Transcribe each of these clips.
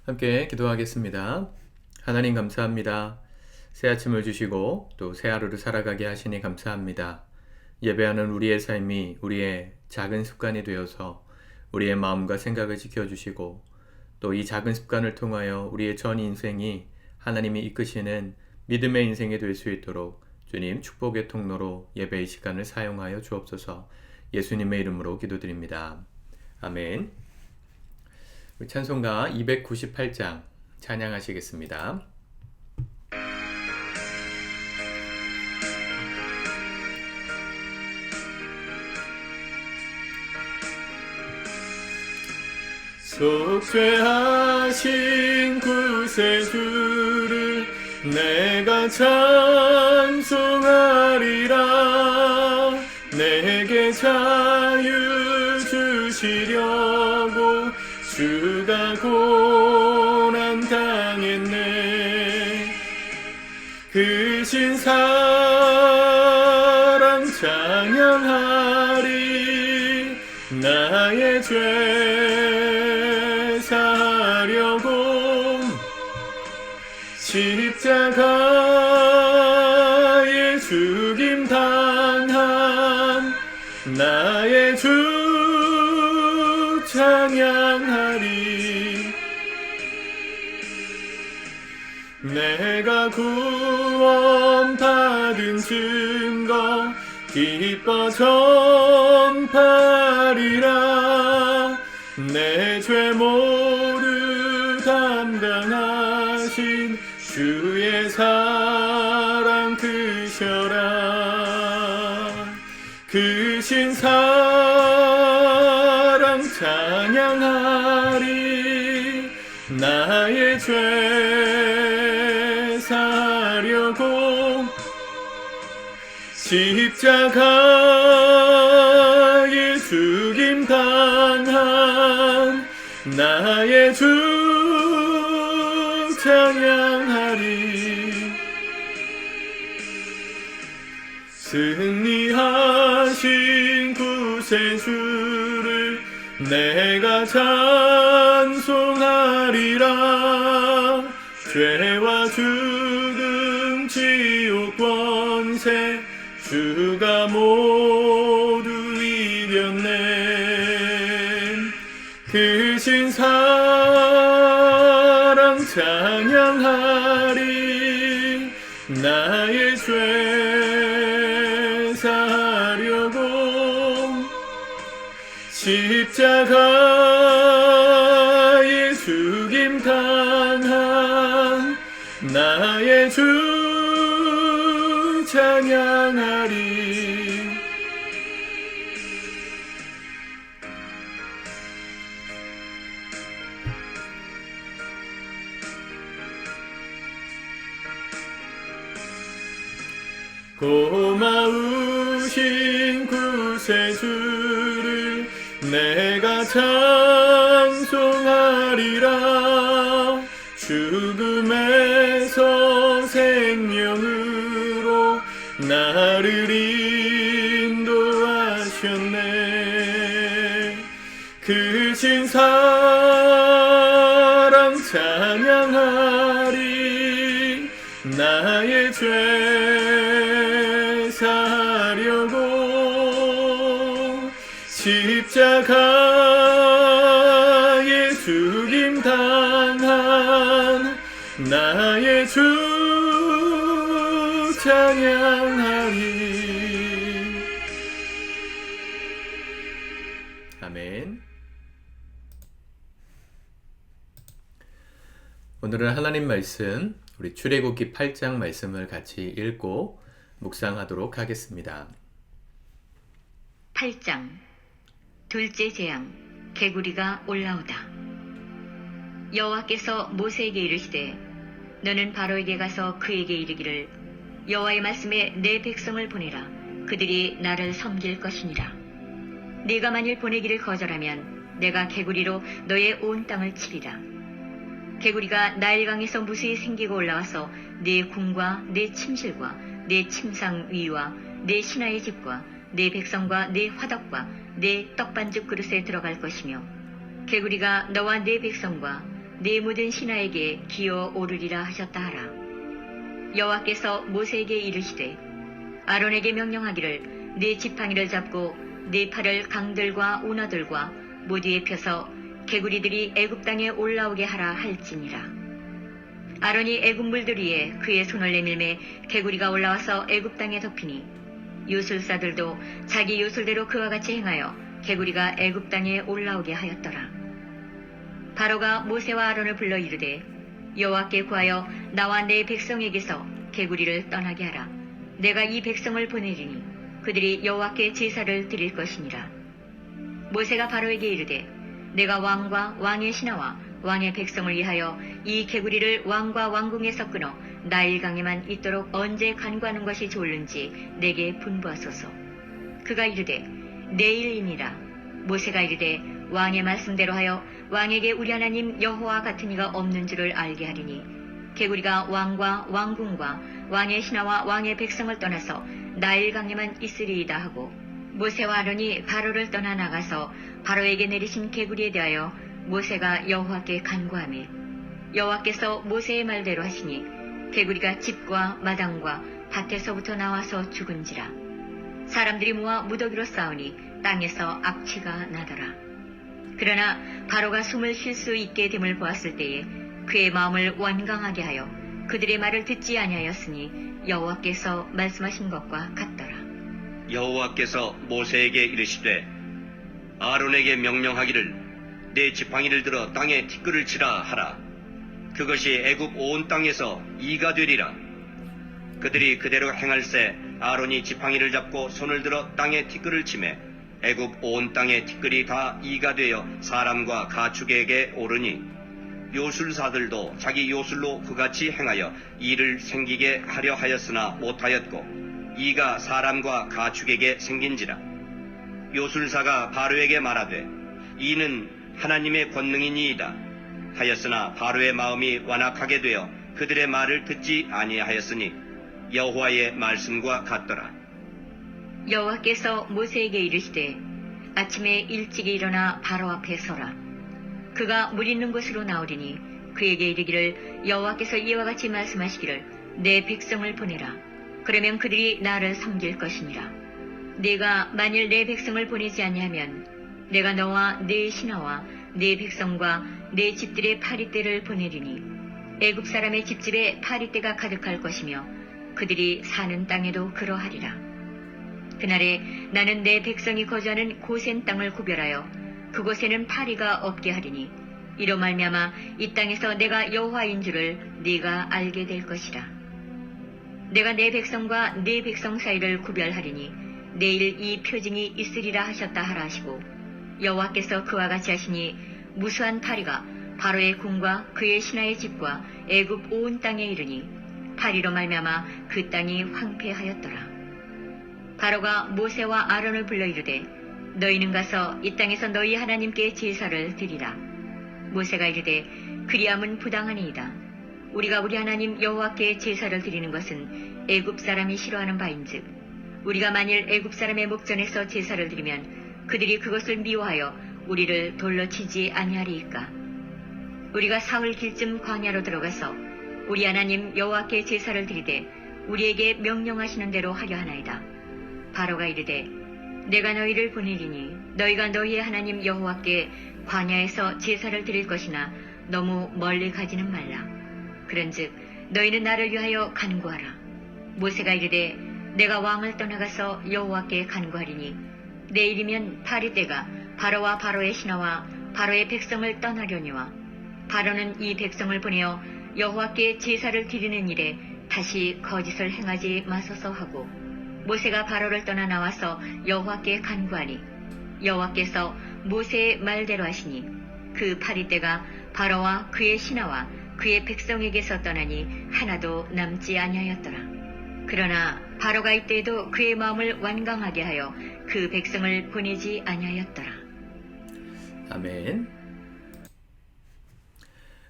함께 기도하겠습니다. 하나님 감사합니다. 새 아침을 주시고 또 새 하루를 살아가게 하시니 감사합니다. 예배하는 우리의 삶이 우리의 작은 습관이 되어서 우리의 마음과 생각을 지켜주시고 또 이 작은 습관을 통하여 우리의 전 인생이 하나님이 이끄시는 믿음의 인생이 될 수 있도록 주님 축복의 통로로 예배의 시간을 사용하여 주옵소서. 예수님의 이름으로 기도드립니다. 아멘. 찬송가 298장 찬양하시겠습니다. 속죄하신 구세주를 내가 찬송하리라. 내게 자유 주시려고 주가 고난 당했네. 그 신사랑 찬양하리. 나의 죄 사하려고 십자가에 죽임 당한 나의 주 찬양하리. 내가 구원받은 증거 기뻐 전파리라. 내 죄 모두 담당하신 주의 사랑 크셔라. 크신 사랑 찬양하리. 나의 죄 사하려고 십자가에 죽임 당한 나의 주 찬양하리. 승리하신 구세주를 내가 찬송하리라. 죄와 죽음 지옥 권세 주가 모두 이겼네. 크신 사랑 찬양하리. 나의 죄 사하려고 십자가에 죽임 당한 나의 주 찬양하리. 고마우신 구세주를 내가 찬송하리라. 죽음에서 생명으로 나를 인도하셨네. 크신 사랑 찬양하리. 나의 죄 사하려고 십자가에 죽임 당한 나의 주 찬양하리. 아멘. 오늘은 하나님 말씀 우리 출애굽기 8장 말씀을 같이 읽고 묵상하도록 하겠습니다. 8장 둘째 재앙 개구리가 올라오다. 여호와께서 모세에게 이르시되 너는 바로에게 가서 그에게 이르기를 여호와의 말씀에 내 백성을 보내라. 그들이 나를 섬길 것이니라. 네가 만일 보내기를 거절하면 내가 개구리로 너의 온 땅을 치리라. 개구리가 나일강에서 무수히 생기고 올라와서 네 궁과 네 침실과 네 침상 위와 네 신하의 집과 네 백성과 네 화덕과 네 떡반죽 그릇에 들어갈 것이며 개구리가 너와 네 백성과 네 모든 신하에게 기어 오르리라 하셨다 하라. 여호와께서 모세에게 이르시되 아론에게 명령하기를 네 지팡이를 잡고 네 팔을 강들과 운하들과 모두에 펴서 개구리들이 애굽 땅에 올라오게 하라 할지니라. 아론이 애굽 물들 위에 그의 손을 내밀매 개구리가 올라와서 애굽 땅에 덮이니 요술사들도 자기 요술대로 그와 같이 행하여 개구리가 애굽 땅에 올라오게 하였더라. 바로가 모세와 아론을 불러 이르되 여호와께 구하여 나와 내 백성에게서 개구리를 떠나게 하라. 내가 이 백성을 보내리니 그들이 여호와께 제사를 드릴 것이니라. 모세가 바로에게 이르되 내가 왕과 왕의 신하와 왕의 백성을 위하여 이 개구리를 왕과 왕궁에서 끊어 나일강에만 있도록 언제 간구하는 것이 좋을는지 내게 분부하소서. 그가 이르되 내일이니라. 모세가 이르되 왕의 말씀대로 하여 왕에게 우리 하나님 여호와 같은 이가 없는 줄을 알게 하리니 개구리가 왕과 왕궁과 왕의 신하와 왕의 백성을 떠나서 나일강에만 있으리이다 하고 모세와 아론이 바로를 떠나 나가서 바로에게 내리신 개구리에 대하여 모세가 여호와께 간구하매 여호와께서 모세의 말대로 하시니 개구리가 집과 마당과 밭에서부터 나와서 죽은지라. 사람들이 모아 무더기로 싸우니 땅에서 악취가 나더라. 그러나 바로가 숨을 쉴 수 있게 됨을 보았을 때에 그의 마음을 완강하게 하여 그들의 말을 듣지 아니하였으니 여호와께서 말씀하신 것과 같더라. 여호와께서 모세에게 이르시되 아론에게 명령하기를 내 지팡이를 들어 땅에 티끌을 치라 하라. 그것이 애굽 온 땅에서 이가 되리라. 그들이 그대로 행할세 아론이 지팡이를 잡고 손을 들어 땅에 티끌을 치매 애굽 온 땅의 티끌이 다 이가 되어 사람과 가축에게 오르니 요술사들도 자기 요술로 그같이 행하여 이를 생기게 하려 하였으나 못하였고 이가 사람과 가축에게 생긴지라. 요술사가 바로에게 말하되 이는 하나님의 권능이니이다 하였으나 바로의 마음이 완악하게 되어 그들의 말을 듣지 아니하였으니 여호와의 말씀과 같더라. 여호와께서 모세에게 이르시되 아침에 일찍이 일어나 바로 앞에 서라. 그가 물 있는 곳으로 나오리니 그에게 이르기를 여호와께서 이와 같이 말씀하시기를 내 백성을 보내라. 그러면 그들이 나를 섬길 것이니라. 네가 만일 내 백성을 보내지 아니하면 내가 너와 네 신하와 네 백성과 네 집들의 파리떼를 보내리니 애굽 사람의 집집에 파리떼가 가득할 것이며 그들이 사는 땅에도 그러하리라. 그날에 나는 내 백성이 거주하는 고센 땅을 구별하여 그곳에는 파리가 없게 하리니 이로 말미암아 이 땅에서 내가 여호와인 줄을 네가 알게 될 것이라. 내가 내 백성과 네 백성 사이를 구별하리니 내일 이 표징이 있으리라 하셨다 하라 하시고 여호와께서 그와 같이 하시니 무수한 파리가 바로의 궁과 그의 신하의 집과 애굽 온 땅에 이르니 파리로 말미암아 그 땅이 황폐하였더라. 바로가 모세와 아론을 불러 이르되 너희는 가서 이 땅에서 너희 하나님께 제사를 드리라. 모세가 이르되 그리함은 부당하니이다. 우리가 우리 하나님 여호와께 제사를 드리는 것은 애굽 사람이 싫어하는 바인즉 우리가 만일 애굽 사람의 목전에서 제사를 드리면 그들이 그것을 미워하여 우리를 돌로 치지 아니하리이까. 우리가 사흘 길쯤 광야로 들어가서 우리 하나님 여호와께 제사를 드리되 우리에게 명령하시는 대로 하려 하나이다. 바로가 이르되 내가 너희를 보내리니 너희가 너희의 하나님 여호와께 광야에서 제사를 드릴 것이나 너무 멀리 가지는 말라. 그런즉 너희는 나를 위하여 간구하라. 모세가 이르되 내가 왕을 떠나가서 여호와께 간구하리니 내일이면 파리떼가 바로와 바로의 신하와 바로의 백성을 떠나려니와 바로는 이 백성을 보내어 여호와께 제사를 드리는 일에 다시 거짓을 행하지 마소서 하고 모세가 바로를 떠나 나와서 여호와께 간구하니 여호와께서 모세의 말대로 하시니 그 파리떼가 바로와 그의 신하와 그의 백성에게서 떠나니 하나도 남지 아니하였더라. 그러나 바로가 이때에도 그의 마음을 완강하게 하여 그 백성을 보내지 아니하였더라. 아멘.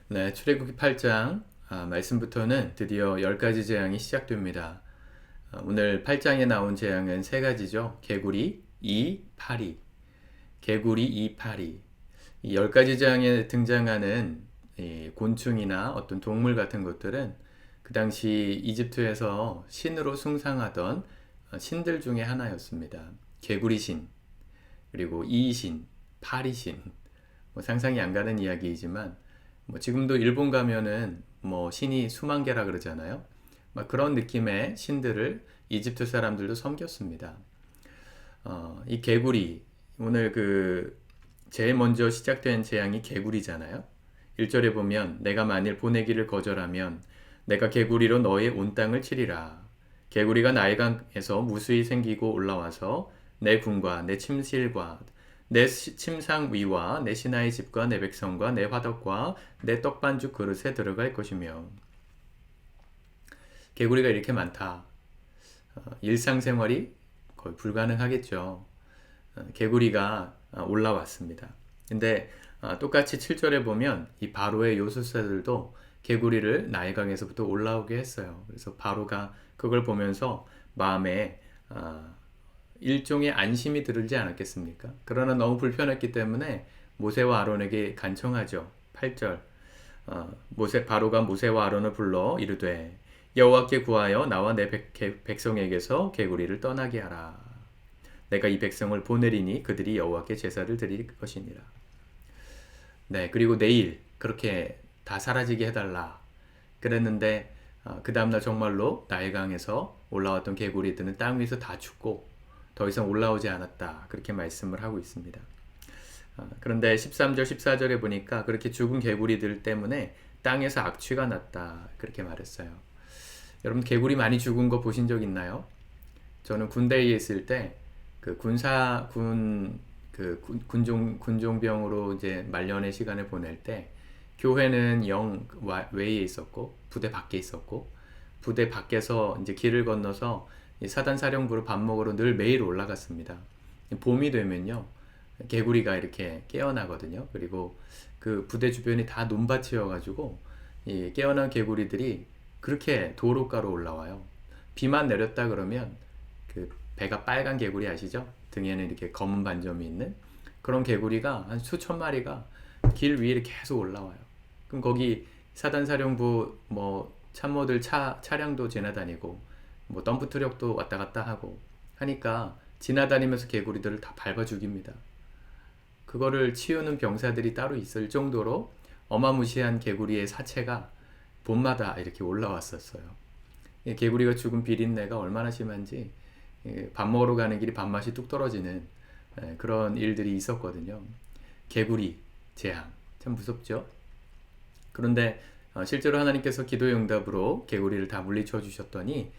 네, 출애굽기 8장 말씀부터는 드디어 10가지 재앙이 시작됩니다. 오늘 8장에 나온 재앙은 3가지죠. 개구리, 이, 파리. 개구리, 이, 파리. 이 10가지 재앙에 등장하는 이 곤충이나 어떤 동물 같은 것들은 그 당시 이집트에서 신으로 숭상하던 신들 중에 하나였습니다. 개구리신, 그리고 이신, 파리신. 뭐 상상이 안 가는 이야기이지만 뭐 지금도 일본 가면은 뭐 신이 수만 개라 그러잖아요. 막 그런 느낌의 신들을 이집트 사람들도 섬겼습니다. 이 개구리, 오늘 제일 먼저 시작된 재앙이 개구리잖아요. 1절에 보면 내가 만일 보내기를 거절하면 내가 개구리로 너의 온 땅을 치리라. 개구리가 나일강에서 무수히 생기고 올라와서 내 궁과 내 침실과 내 침상 위와 내 신하의 집과 내 백성과 내 화덕과 내 떡반죽 그릇에 들어갈 것이며. 개구리가 이렇게 많다. 일상생활이 거의 불가능하겠죠. 개구리가 올라왔습니다. 근데 똑같이 7절에 보면 이 바로의 요술사들도 개구리를 나일강에서부터 올라오게 했어요. 그래서 바로가 그걸 보면서 마음에 일종의 안심이 들지 않았겠습니까? 그러나 너무 불편했기 때문에 모세와 아론에게 간청하죠. 8절 바로가 모세와 아론을 불러 이르되 여호와께 구하여 나와 내 백성에게서 개구리를 떠나게 하라. 내가 이 백성을 보내리니 그들이 여호와께 제사를 드릴 것이니라. 네, 그리고 내일 그렇게 다 사라지게 해달라 그랬는데 그 다음날 정말로 나일강에서 올라왔던 개구리들은 땅 위에서 다 죽고 더 이상 올라오지 않았다, 그렇게 말씀을 하고 있습니다. 그런데 13절 14절에 보니까 그렇게 죽은 개구리들 때문에 땅에서 악취가 났다, 그렇게 말했어요. 여러분 개구리 많이 죽은 거 보신 적 있나요? 저는 군대에 있을 때 군종병으로 이제 말년의 시간을 보낼 때 교회는 영 외에 있었고 부대 밖에 있었고, 부대 밖에서 이제 길을 건너서 사단 사령부로 밥 먹으러 늘 매일 올라갔습니다. 봄이 되면요 개구리가 이렇게 깨어나거든요. 그리고 그 부대 주변이 다 논밭이어가지고 이 깨어난 개구리들이 그렇게 도로가로 올라와요. 비만 내렸다 그러면 그 배가 빨간 개구리 아시죠? 등에는 이렇게 검은 반점이 있는 그런 개구리가 한 수천 마리가 길 위에 계속 올라와요. 그럼 거기 사단사령부 뭐 참모들 차량도 지나다니고 뭐 덤프 트럭도 왔다 갔다 하고 하니까 지나다니면서 개구리들을 다 밟아 죽입니다. 그거를 치우는 병사들이 따로 있을 정도로 어마무시한 개구리의 사체가 봄마다 이렇게 올라왔었어요. 개구리가 죽은 비린내가 얼마나 심한지 밥 먹으러 가는 길이 밥맛이 뚝 떨어지는 그런 일들이 있었거든요. 개구리 재앙 참 무섭죠. 그런데 실제로 하나님께서 기도의 응답으로 개구리를 다 물리쳐 주셨더니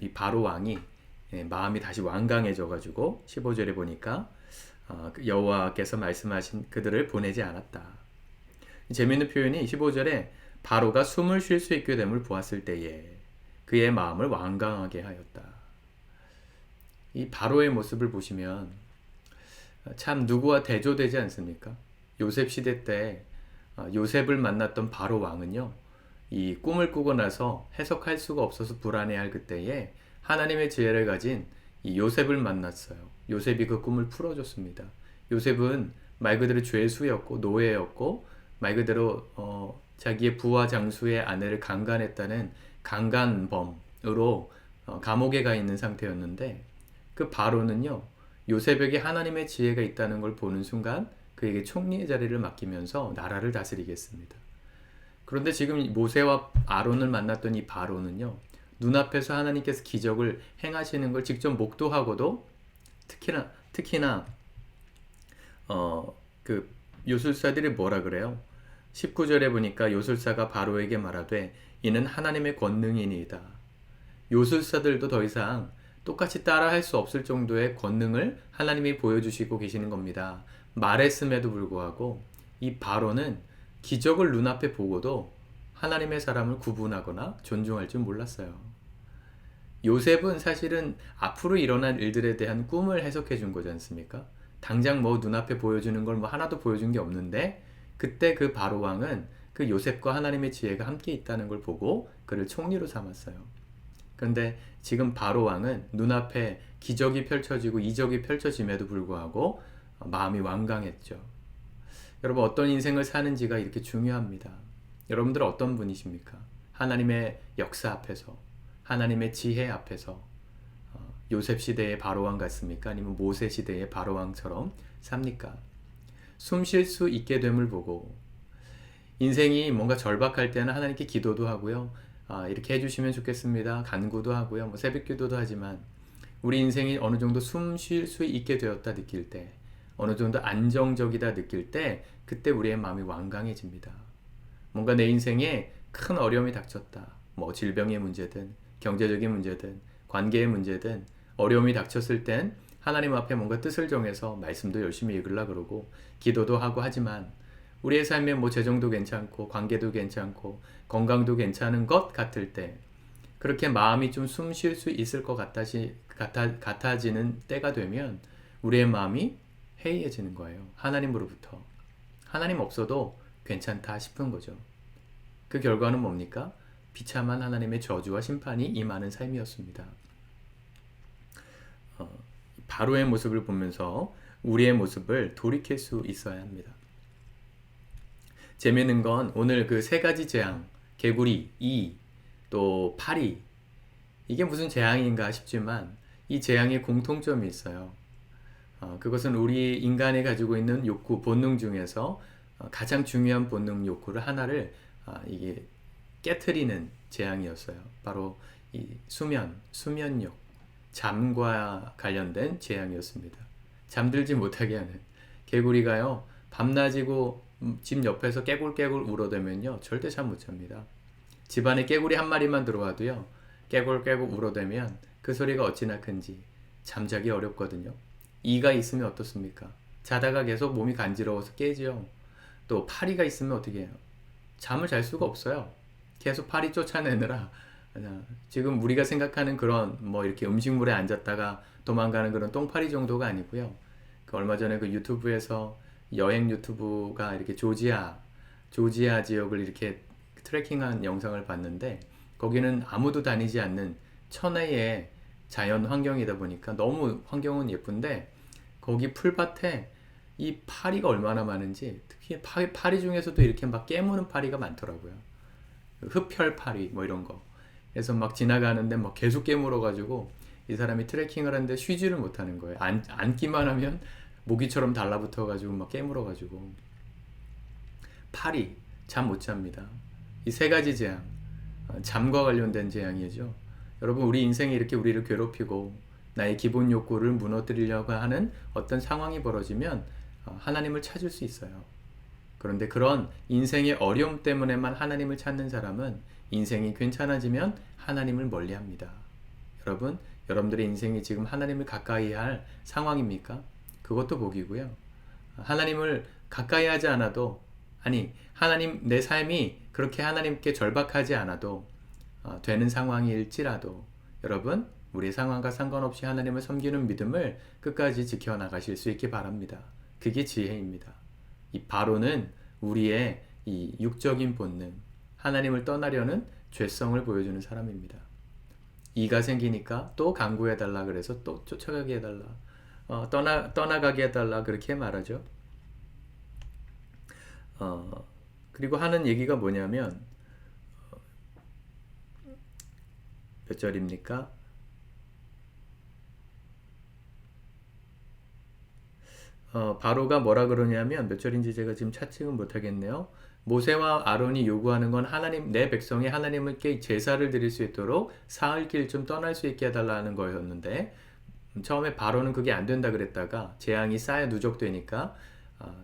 이 바로 왕이 마음이 다시 완강해져 가지고 15절에 보니까 여호와께서 말씀하신 그들을 보내지 않았다. 재미있는 표현이 15절에 바로가 숨을 쉴 수 있게 됨을 보았을 때에 그의 마음을 완강하게 하였다. 이 바로의 모습을 보시면 참 누구와 대조되지 않습니까? 요셉 시대 때 요셉을 만났던 바로 왕은요, 이 꿈을 꾸고 나서 해석할 수가 없어서 불안해할 그때에 하나님의 지혜를 가진 이 요셉을 만났어요. 요셉이 그 꿈을 풀어줬습니다. 요셉은 말 그대로 죄수였고 노예였고 말 그대로 자기의 부하 장수의 아내를 강간했다는 강간범으로 감옥에 가 있는 상태였는데 그 바로는요 요셉에게 하나님의 지혜가 있다는 걸 보는 순간 그에게 총리의 자리를 맡기면서 나라를 다스리겠습니다. 그런데 지금 모세와 아론을 만났던 이 바로는요 눈앞에서 하나님께서 기적을 행하시는 걸 직접 목도하고도 특히나 그 요술사들이 뭐라 그래요? 19절에 보니까 요술사가 바로에게 말하되 이는 하나님의 권능이니이다. 요술사들도 더 이상 똑같이 따라 할 수 없을 정도의 권능을 하나님이 보여주시고 계시는 겁니다. 말했음에도 불구하고 이 바로는 기적을 눈앞에 보고도 하나님의 사람을 구분하거나 존중할 줄 몰랐어요. 요셉은 사실은 앞으로 일어날 일들에 대한 꿈을 해석해 준 거지 않습니까? 당장 뭐 눈앞에 보여주는 걸 뭐 하나도 보여준 게 없는데 그때 그 바로 왕은 그 요셉과 하나님의 지혜가 함께 있다는 걸 보고 그를 총리로 삼았어요. 그런데 지금 바로 왕은 눈앞에 기적이 펼쳐지고 이적이 펼쳐짐에도 불구하고 마음이 완강했죠. 여러분 어떤 인생을 사는지가 이렇게 중요합니다. 여러분들은 어떤 분이십니까? 하나님의 역사 앞에서, 하나님의 지혜 앞에서 요셉 시대의 바로왕 같습니까? 아니면 모세 시대의 바로왕처럼 삽니까? 숨 쉴 수 있게 됨을 보고 인생이 뭔가 절박할 때는 하나님께 기도도 하고요. 이렇게 해주시면 좋겠습니다. 간구도 하고요. 뭐 새벽 기도도 하지만 우리 인생이 어느 정도 숨 쉴 수 있게 되었다 느낄 때, 어느 정도 안정적이다 느낄 때, 그때 우리의 마음이 완강해집니다. 뭔가 내 인생에 큰 어려움이 닥쳤다. 뭐 질병의 문제든, 경제적인 문제든, 관계의 문제든, 어려움이 닥쳤을 땐 하나님 앞에 뭔가 뜻을 정해서 말씀도 열심히 읽으려고 그러고, 기도도 하고 하지만, 우리의 삶에 뭐 재정도 괜찮고, 관계도 괜찮고, 건강도 괜찮은 것 같을 때, 그렇게 마음이 좀 숨 쉴 수 있을 것 같아지는 때가 되면 우리의 마음이 해이해지는 거예요. 하나님으로부터. 하나님 없어도 괜찮다 싶은 거죠. 그 결과는 뭡니까? 비참한 하나님의 저주와 심판이 임하는 삶이었습니다. 바로의 모습을 보면서 우리의 모습을 돌이킬 수 있어야 합니다. 재미있는 건 오늘 그 세 가지 재앙, 개구리, 이, 또 파리, 이게 무슨 재앙인가 싶지만 이 재앙에 공통점이 있어요. 그것은 우리 인간이 가지고 있는 욕구, 본능 중에서 가장 중요한 본능 욕구를 하나를 이게 깨트리는 재앙이었어요. 바로 이 수면욕, 잠과 관련된 재앙이었습니다. 잠들지 못하게 하는 개구리가요, 밤낮이고 집 옆에서 깨굴깨굴 울어대면요 절대 잠 못 잡니다. 집안에 깨구리 한 마리만 들어와도요 깨굴깨굴 울어대면 그 소리가 어찌나 큰지 잠자기 어렵거든요. 이가 있으면 어떻습니까? 자다가 계속 몸이 간지러워서 깨지요. 또 파리가 있으면 어떻게 해요? 잠을 잘 수가 없어요. 계속 파리 쫓아내느라 지금 우리가 생각하는 그런 뭐 이렇게 음식물에 앉았다가 도망가는 그런 똥파리 정도가 아니고요. 그 얼마 전에 그 유튜브에서 여행 유튜브가 이렇게 조지아 지역을 이렇게 트레킹한 영상을 봤는데 거기는 아무도 다니지 않는 천혜의 자연 환경이다 보니까 너무 환경은 예쁜데 거기 풀밭에 이 파리가 얼마나 많은지 특히 파리 중에서도 이렇게 막 깨무는 파리가 많더라고요. 흡혈파리 뭐 이런 거. 그래서 막 지나가는데 막 계속 깨물어 가지고 이 사람이 트레킹을 하는데 쉬지를 못하는 거예요. 앉기만 하면 모기처럼 달라붙어 가지고 막 깨물어 가지고 파리 잠 못 잡니다. 이 세 가지 재앙, 잠과 관련된 재앙이죠. 여러분 우리 인생이 이렇게 우리를 괴롭히고 나의 기본 욕구를 무너뜨리려고 하는 어떤 상황이 벌어지면 하나님을 찾을 수 있어요. 그런데 그런 인생의 어려움 때문에만 하나님을 찾는 사람은 인생이 괜찮아지면 하나님을 멀리합니다. 여러분, 여러분들의 인생이 지금 하나님을 가까이 할 상황입니까? 그것도 복이고요. 하나님을 가까이 하지 않아도, 아니 하나님 내 삶이 그렇게 하나님께 절박하지 않아도 되는 상황일지라도 여러분 우리의 상황과 상관없이 하나님을 섬기는 믿음을 끝까지 지켜나가실 수 있기 바랍니다. 그게 지혜입니다. 이 바로는 우리의 이 육적인 본능, 하나님을 떠나려는 죄성을 보여주는 사람입니다. 이가 생기니까 또 간구해달라 그래서 또 쫓아가게 해달라, 떠나가게 해달라 그렇게 말하죠. 그리고 하는 얘기가 뭐냐면 몇 절입니까? 바로가 뭐라 그러냐면 몇 절인지 제가 지금 찾지는 못하겠네요. 모세와 아론이 요구하는 건 하나님, 내 백성이 하나님께 제사를 드릴 수 있도록 사흘 길 좀 떠날 수 있게 해달라는 거였는데 처음에 바로는 그게 안 된다 그랬다가 재앙이 쌓여 누적되니까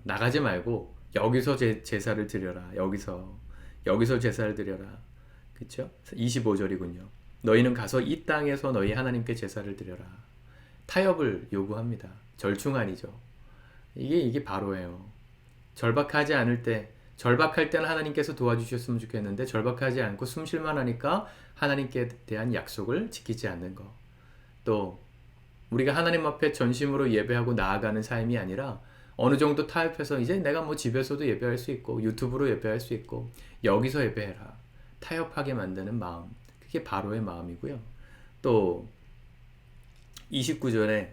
나가지 말고 여기서 제사를 드려라. 여기서 제사를 드려라. 그쵸? 25절이군요. 너희는 가서 이 땅에서 너희 하나님께 제사를 드려라. 타협을 요구합니다. 절충안이죠. 이게 바로예요. 절박할 때는 하나님께서 도와주셨으면 좋겠는데 절박하지 않고 숨쉴만 하니까 하나님께 대한 약속을 지키지 않는 거. 또 우리가 하나님 앞에 전심으로 예배하고 나아가는 삶이 아니라 어느 정도 타협해서 이제 내가 뭐 집에서도 예배할 수 있고 유튜브로 예배할 수 있고 여기서 예배해라. 타협하게 만드는 마음. 그게 바로의 마음이고요. 또 29절에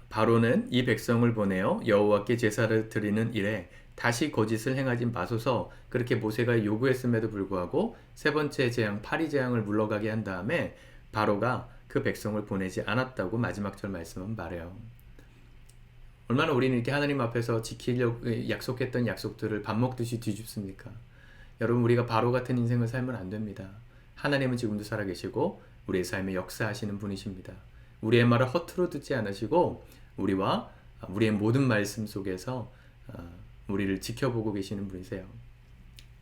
바로는 이 백성을 보내어 여호와께 제사를 드리는 일에 다시 거짓을 행하지 마소서 그렇게 모세가 요구했음에도 불구하고 세 번째 재앙 파리 재앙을 물러가게 한 다음에 바로가 그 백성을 보내지 않았다고 마지막 절 말씀은 말해요. 얼마나 우리는 이렇게 하나님 앞에서 지키려고 약속했던 약속들을 밥 먹듯이 뒤집습니까? 여러분, 우리가 바로 같은 인생을 살면 안 됩니다. 하나님은 지금도 살아계시고 우리의 삶에 역사하시는 분이십니다. 우리의 말을 허투루 듣지 않으시고 우리와 우리의 모든 말씀 속에서 우리를 지켜보고 계시는 분이세요.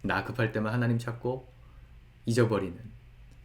나 급할 때만 하나님 찾고 잊어버리는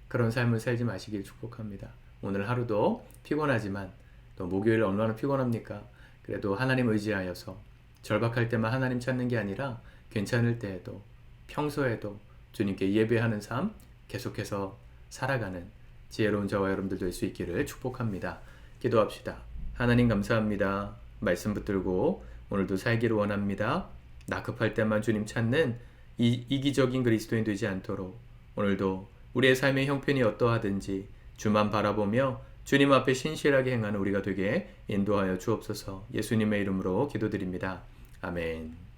그런 삶을 살지 마시길 축복합니다. 오늘 하루도 피곤하지만 또 목요일 얼마나 피곤합니까? 그래도 하나님 의지하여서 절박할 때만 하나님 찾는 게 아니라 괜찮을 때에도 평소에도 주님께 예배하는 삶 계속해서 살아가는 지혜로운 저와 여러분들 될 수 있기를 축복합니다. 기도합시다. 하나님 감사합니다. 말씀 붙들고 오늘도 살기를 원합니다. 나 급할 때만 주님 찾는 이기적인 그리스도인 되지 않도록 오늘도 우리의 삶의 형편이 어떠하든지 주만 바라보며 주님 앞에 신실하게 행하는 우리가 되게 인도하여 주옵소서. 예수님의 이름으로 기도드립니다. 아멘.